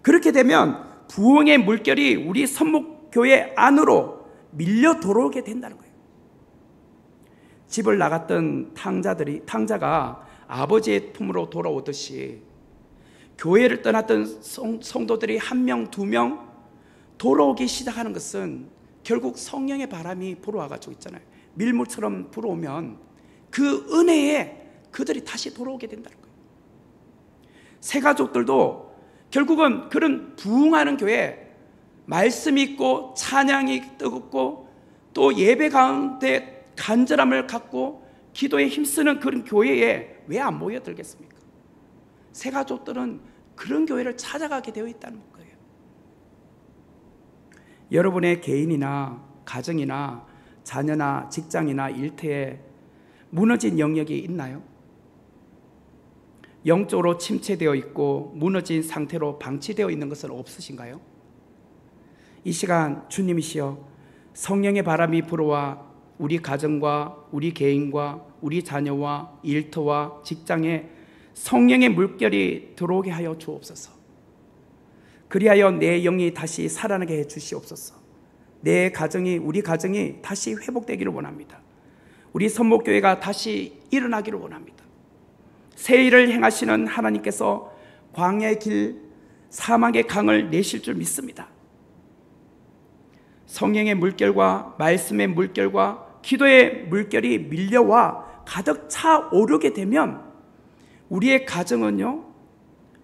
그렇게 되면 부흥의 물결이 우리 선목교회 안으로 밀려 들어오게 된다는 거예요. 집을 나갔던 탕자가 아버지의 품으로 돌아오듯이 교회를 떠났던 성도들이 한 명, 두 명 돌아오기 시작하는 것은 결국 성령의 바람이 불어와가지고 있잖아요. 밀물처럼 불어오면 그 은혜에 그들이 다시 돌아오게 된다는 거예요. 새 가족들도 결국은 그런 부흥하는 교회, 말씀이 있고 찬양이 뜨겁고 또 예배 가운데 간절함을 갖고 기도에 힘쓰는 그런 교회에 왜 안 모여들겠습니까? 새 가족들은 그런 교회를 찾아가게 되어 있다는 거예요. 여러분의 개인이나 가정이나 자녀나 직장이나 일터에 무너진 영역이 있나요? 영적으로 침체되어 있고 무너진 상태로 방치되어 있는 것은 없으신가요? 이 시간 주님이시여 성령의 바람이 불어와 우리 가정과 우리 개인과 우리 자녀와 일터와 직장에 성령의 물결이 들어오게 하여 주옵소서. 그리하여 내 영이 다시 살아나게 해 주시옵소서. 내 가정이, 우리 가정이 다시 회복되기를 원합니다. 우리 선목교회가 다시 일어나기를 원합니다. 새 일을 행하시는 하나님께서 광야의 길, 사막의 강을 내실 줄 믿습니다. 성령의 물결과 말씀의 물결과 기도의 물결이 밀려와 가득 차 오르게 되면 우리의 가정은요,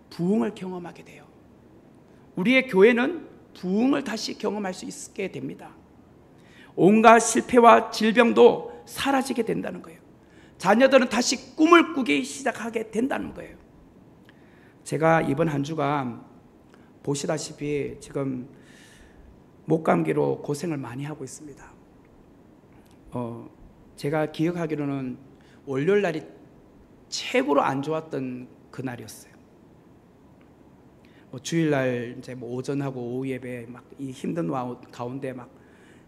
부흥을 경험하게 돼요. 우리의 교회는 부흥을 다시 경험할 수 있게 됩니다. 온갖 실패와 질병도 사라지게 된다는 거예요. 자녀들은 다시 꿈을 꾸기 시작하게 된다는 거예요. 제가 이번 한 주간 보시다시피 지금 목감기로 고생을 많이 하고 있습니다. 제가 기억하기로는 월요일 날이 최고로 안 좋았던 그날이었어요. 주일날 이제 오전하고 오후 예배 막 이 힘든 가운데 막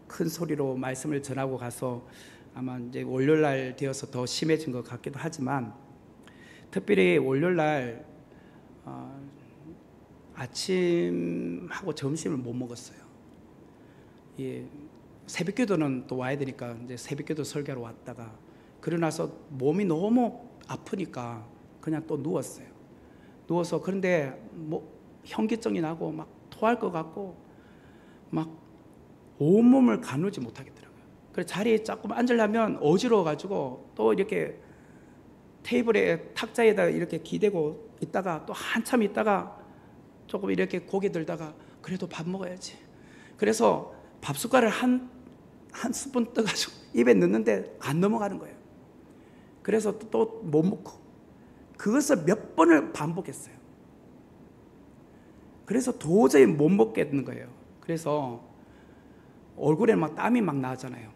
큰 소리로 말씀을 전하고 가서 아마 이제 월요일 날 되어서 더 심해진 것 같기도 하지만, 특별히 월요일 날 아침하고 점심을 못 먹었어요. 예, 새벽기도는 또 와야 되니까 이제 새벽기도 설교로 왔다가 그러고 나서 몸이 너무 아프니까 그냥 또 누웠어요. 누워서 그런데 뭐 현기증이 나고 막 토할 것 같고 막 온몸을 가누지 못하겠더라고요. 그래서 자리에 조금 앉으려면 어지러워가지고 또 이렇게 테이블에 탁자에다 이렇게 기대고 있다가 또 한참 있다가 조금 이렇게 고개 들다가 그래도 밥 먹어야지. 그래서 밥 숟갈을 한 스푼 떠가지고 입에 넣는데 안 넘어가는 거예요. 그래서 또 못 먹고 그것을 몇 번을 반복했어요. 그래서 도저히 못 먹겠는 거예요. 그래서 얼굴에 막 땀이 막 나잖아요.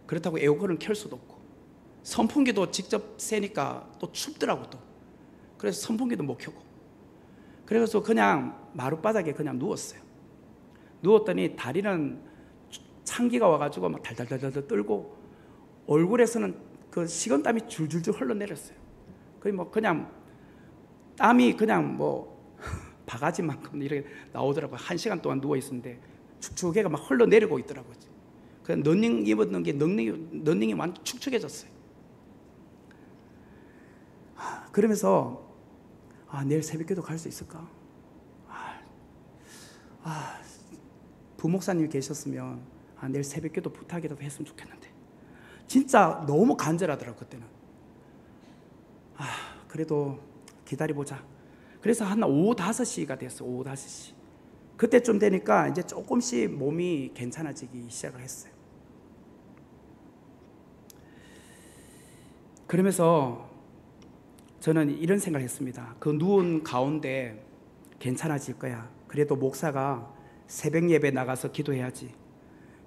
그렇다고 에어컨을 켤 수도 없고 선풍기도 직접 쐬니까 또 춥더라고 또. 그래서 선풍기도 못 켜고 그래서 그냥 마룻바닥에 그냥 누웠어요. 누웠더니 다리는 찬기가 와가지고 막 달달달달 떨고 얼굴에서는 그 식은땀이 줄줄줄 흘러내렸어요. 거의 뭐 그냥 땀이 그냥 뭐 바가지만큼 이렇게 나오더라고요. 1시간 동안 누워 있었는데 축축해가 막 흘러내리고 있더라고요. 그 런닝 입었는 게 런닝이 완전 축축해졌어요. 그러면서 내일 새벽기도 갈 수 있을까? 부목사님이 계셨으면 내일 새벽기도 부탁이라도 했으면 좋겠는데 진짜 너무 간절하더라고요. 그때는. 그래도 기다려보자. 그래서 한 오후 5시가 됐어요. 오후 5시. 그때쯤 되니까 이제 조금씩 몸이 괜찮아지기 시작을 했어요. 그러면서 저는 이런 생각을 했습니다. 그 누운 가운데 괜찮아질 거야. 그래도 목사가 새벽 예배 나가서 기도해야지.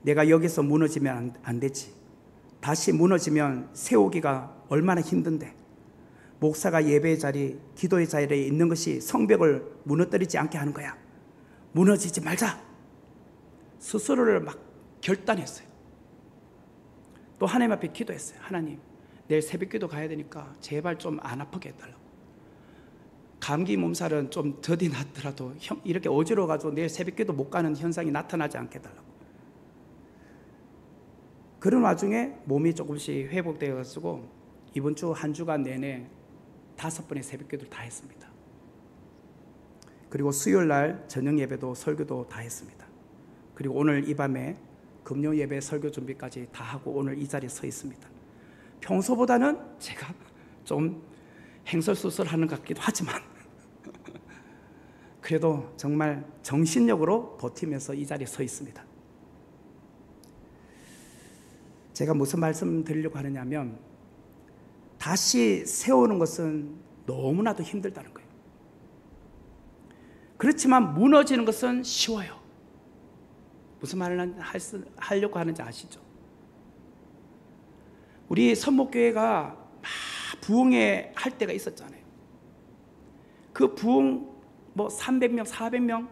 내가 여기서 무너지면 안 되지. 다시 무너지면 세우기가 얼마나 힘든데. 목사가 예배의 자리, 기도의 자리에 있는 것이 성벽을 무너뜨리지 않게 하는 거야. 무너지지 말자. 스스로를 막 결단했어요. 또 하나님 앞에 기도했어요. 하나님, 내일 새벽기도 가야 되니까 제발 좀 안 아프게 해달라고. 감기 몸살은 좀 더디 났더라도 이렇게 어지러워가지고 내일 새벽기도 못 가는 현상이 나타나지 않게 해달라고. 그런 와중에 몸이 조금씩 회복되어가지고 이번 주 한 주간 내내 5번의 새벽기도를 다 했습니다. 그리고 수요일 날 저녁 예배도 설교도 다 했습니다. 그리고 오늘 이 밤에 금요 예배 설교 준비까지 다 하고 오늘 이 자리에 서 있습니다. 평소보다는 제가 좀 행설수설하는 것 같기도 하지만 그래도 정말 정신력으로 버티면서 이 자리에 서 있습니다. 제가 무슨 말씀 드리려고 하느냐면 다시 세우는 것은 너무나도 힘들다는 거예요. 그렇지만 무너지는 것은 쉬워요. 무슨 말을 하려고 하는지 아시죠? 우리 선목교회가 막 부흥회 할 때가 있었잖아요. 그 부흥 300명, 400명,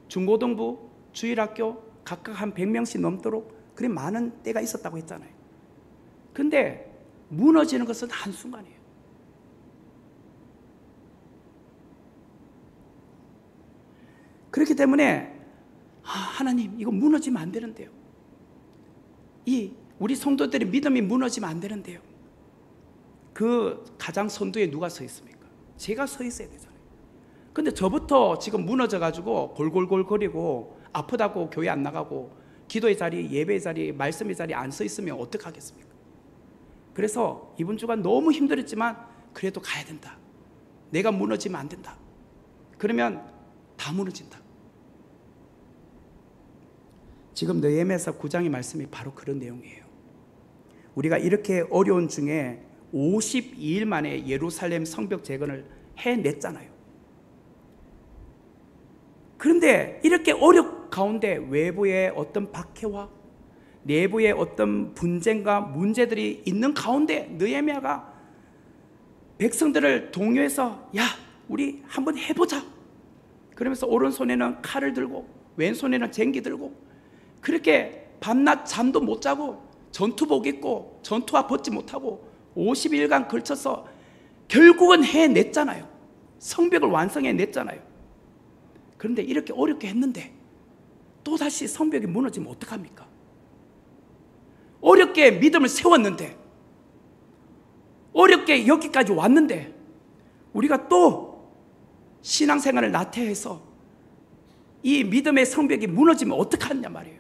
중고등부, 주일학교 각각 한 100명씩 넘도록 그리 많은 때가 있었다고 했잖아요. 근데 무너지는 것은 한순간이에요. 그렇기 때문에 하나님, 이거 무너지면 안 되는데요. 우리 성도들의 믿음이 무너지면 안 되는데요. 그 가장 선두에 누가 서 있습니까? 제가 서 있어야 되잖아요. 근데 저부터 지금 무너져가지고 골골골거리고 아프다고 교회 안 나가고 기도의 자리, 예배의 자리, 말씀의 자리에 안 서 있으면 어떡하겠습니까? 그래서 이번 주간 너무 힘들었지만 그래도 가야 된다. 내가 무너지면 안 된다. 그러면 다 무너진다. 지금 느헤미야서 9장의 말씀이 바로 그런 내용이에요. 우리가 이렇게 어려운 중에 52일 만에 예루살렘 성벽 재건을 해냈잖아요. 그런데 이렇게 어려운 가운데 외부의 어떤 박해와 내부의 어떤 분쟁과 문제들이 있는 가운데 느헤미야가 백성들을 동요해서 야, 우리 한번 해보자. 그러면서 오른손에는 칼을 들고 왼손에는 쟁기 들고 그렇게 밤낮 잠도 못 자고 전투복 입고 전투화 벗지 못하고 50일간 걸쳐서 결국은 해냈잖아요. 성벽을 완성해냈잖아요. 그런데 이렇게 어렵게 했는데 또다시 성벽이 무너지면 어떡합니까? 어렵게 믿음을 세웠는데 어렵게 여기까지 왔는데 우리가 또 신앙생활을 나태해서 이 믿음의 성벽이 무너지면 어떡하느냐 말이에요.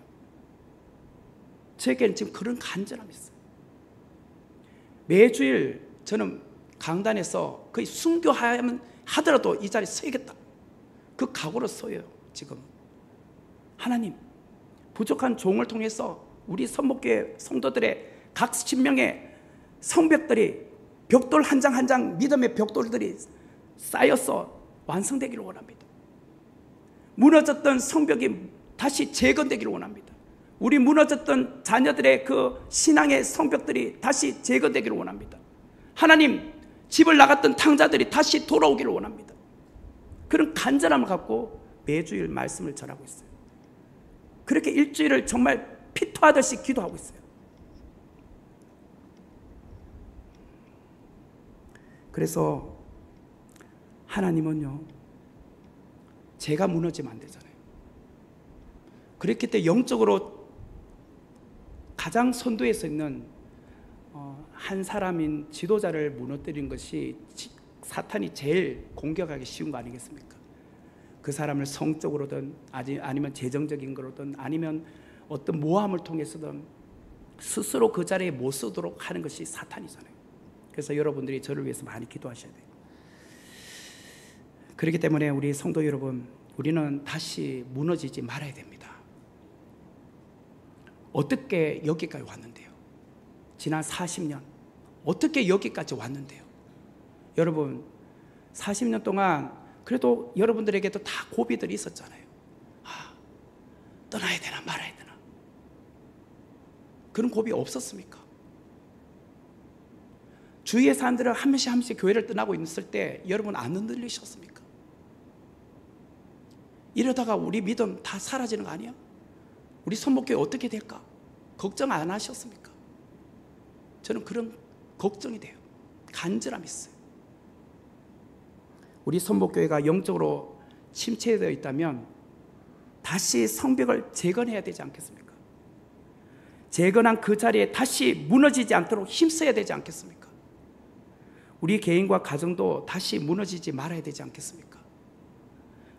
저에게는 지금 그런 간절함이 있어요. 매주일 저는 강단에서 거의 순교하면 하더라도 이 자리에 서야겠다. 그 각오로 서요. 지금 하나님, 부족한 종을 통해서 우리 선목교회 성도들의 각 10명의 성벽들이 벽돌 한 장 한 장 믿음의 벽돌들이 쌓여서 완성되기를 원합니다. 무너졌던 성벽이 다시 재건되기를 원합니다. 우리 무너졌던 자녀들의 그 신앙의 성벽들이 다시 재건되기를 원합니다. 하나님, 집을 나갔던 탕자들이 다시 돌아오기를 원합니다. 그런 간절함을 갖고 매주일 말씀을 전하고 있어요. 그렇게 일주일을 정말 피토하듯이 기도하고 있어요. 그래서 하나님은요, 제가 무너지면 안 되잖아요. 그렇기 때문에 영적으로 가장 선두에 서 있는 한 사람인 지도자를 무너뜨리는 것이 사탄이 제일 공격하기 쉬운 거 아니겠습니까? 그 사람을 성적으로든 아니면 재정적인 거로든 아니면 어떤 모함을 통해서든 스스로 그 자리에 못 서도록 하는 것이 사탄이잖아요. 그래서 여러분들이 저를 위해서 많이 기도하셔야 돼요. 그렇기 때문에 우리 성도 여러분, 우리는 다시 무너지지 말아야 됩니다. 어떻게 여기까지 왔는데요? 지난 40년 어떻게 여기까지 왔는데요? 여러분 40년 동안 그래도 여러분들에게도 다 고비들이 있었잖아요. 떠나야 되나 말아야 되나, 그런 고비 없었습니까? 주위의 사람들은 한 명씩 교회를 떠나고 있을 때 여러분 안 흔들리셨습니까? 이러다가 우리 믿음 다 사라지는 거 아니야? 우리 손목교회 어떻게 될까? 걱정 안 하셨습니까? 저는 그런 걱정이 돼요. 간절함이 있어요. 우리 손목교회가 영적으로 침체되어 있다면 다시 성벽을 재건해야 되지 않겠습니까? 재건한 그 자리에 다시 무너지지 않도록 힘써야 되지 않겠습니까? 우리 개인과 가정도 다시 무너지지 말아야 되지 않겠습니까?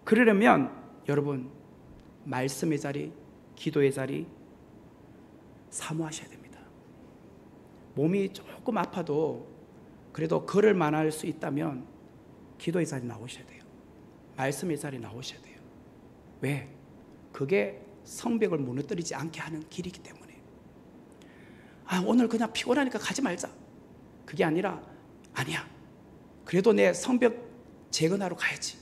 그러려면 여러분 말씀의 자리, 기도의 자리 사모하셔야 됩니다. 몸이 조금 아파도 그래도 걸을 만할 수 있다면 기도의 자리 나오셔야 돼요. 말씀의 자리 나오셔야 돼요. 왜? 그게 성벽을 무너뜨리지 않게 하는 길이기 때문에. 오늘 그냥 피곤하니까 가지 말자, 그게 아니라 아니야, 그래도 내 성벽 재건하러 가야지.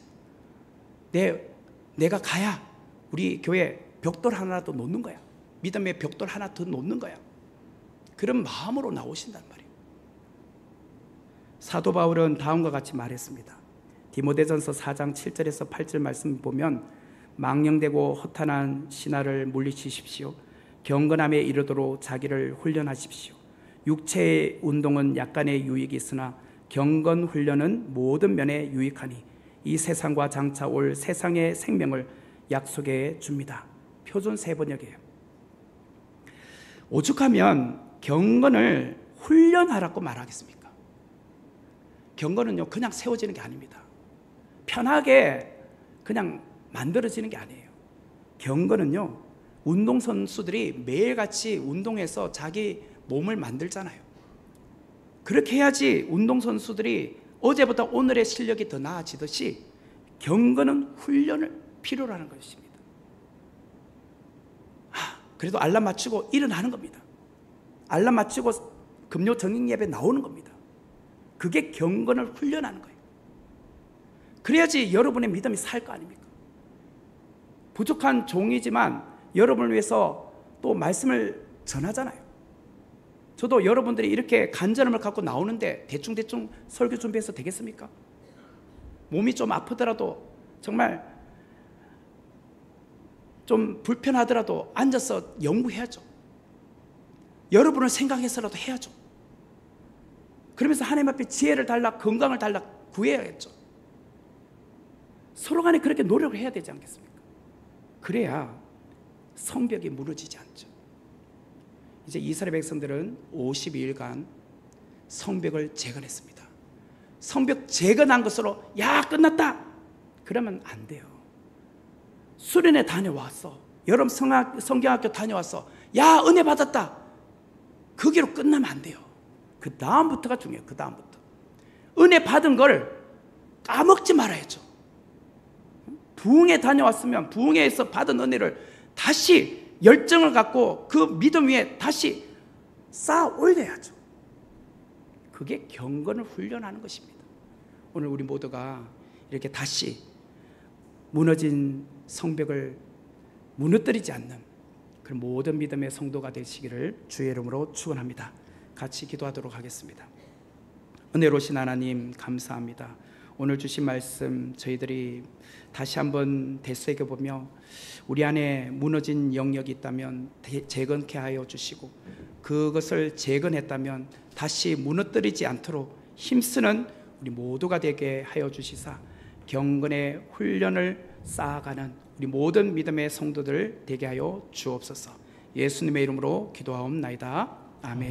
내가 가야 우리 교회 벽돌 하나라도 놓는 거야. 믿음의 벽돌 하나 더 놓는 거야. 그런 마음으로 나오신단 말이에요. 사도 바울은 다음과 같이 말했습니다. 디모데전서 4장 7절에서 8절 말씀 보면 망령되고 허탄한 신하를 물리치십시오. 경건함에 이르도록 자기를 훈련하십시오. 육체의 운동은 약간의 유익이 있으나 경건 훈련은 모든 면에 유익하니 이 세상과 장차 올 세상의 생명을 약속해 줍니다. 표준 세번역이에요. 오죽하면 경건을 훈련하라고 말하겠습니까? 경건은요 그냥 세워지는 게 아닙니다. 편하게 그냥 만들어지는 게 아니에요. 경건은요 운동선수들이 매일같이 운동해서 자기 몸을 만들잖아요. 그렇게 해야지 운동선수들이 어제보다 오늘의 실력이 더 나아지듯이 경건은 훈련을 필요로 하는 것입니다. 그래도 알람 맞추고 일어나는 겁니다. 알람 맞추고 금요 정인 예배 나오는 겁니다. 그게 경건을 훈련하는 거예요. 그래야지 여러분의 믿음이 살 거 아닙니까? 부족한 종이지만 여러분을 위해서 또 말씀을 전하잖아요. 저도 여러분들이 이렇게 간절함을 갖고 나오는데 대충 설교 준비해서 되겠습니까? 몸이 좀 아프더라도 정말 좀 불편하더라도 앉아서 연구해야죠. 여러분을 생각해서라도 해야죠. 그러면서 하나님 앞에 지혜를 달라, 건강을 달라 구해야겠죠. 서로 간에 그렇게 노력을 해야 되지 않겠습니까? 그래야 성벽이 무너지지 않죠. 이제 이스라엘 백성들은 52일간 성벽을 재건했습니다. 성벽 재건한 것으로 야 끝났다 그러면 안 돼요. 수련회 다녀왔어, 여름 성경학교 다녀왔어, 야 은혜 받았다, 거기로 끝나면 안 돼요. 그 다음부터가 중요해요. 그 다음부터 은혜 받은 걸 까먹지 말아야죠. 부흥회 다녀왔으면 부흥회에서 받은 은혜를 다시 열정을 갖고 그 믿음 위에 다시 쌓아 올려야죠. 그게 경건을 훈련하는 것입니다. 오늘 우리 모두가 이렇게 다시 무너진 성벽을 무너뜨리지 않는 그런 모든 믿음의 성도가 되시기를 주의 이름으로 축원합니다. 같이 기도하도록 하겠습니다. 은혜로우신 하나님 감사합니다. 오늘 주신 말씀 저희들이 다시 한번 되새겨보며 우리 안에 무너진 영역이 있다면 재건케 하여 주시고 그것을 재건했다면 다시 무너뜨리지 않도록 힘쓰는 우리 모두가 되게 하여 주시사 경건의 훈련을 쌓아가는 우리 모든 믿음의 성도들 되게 하여 주옵소서. 예수님의 이름으로 기도하옵나이다. 아멘.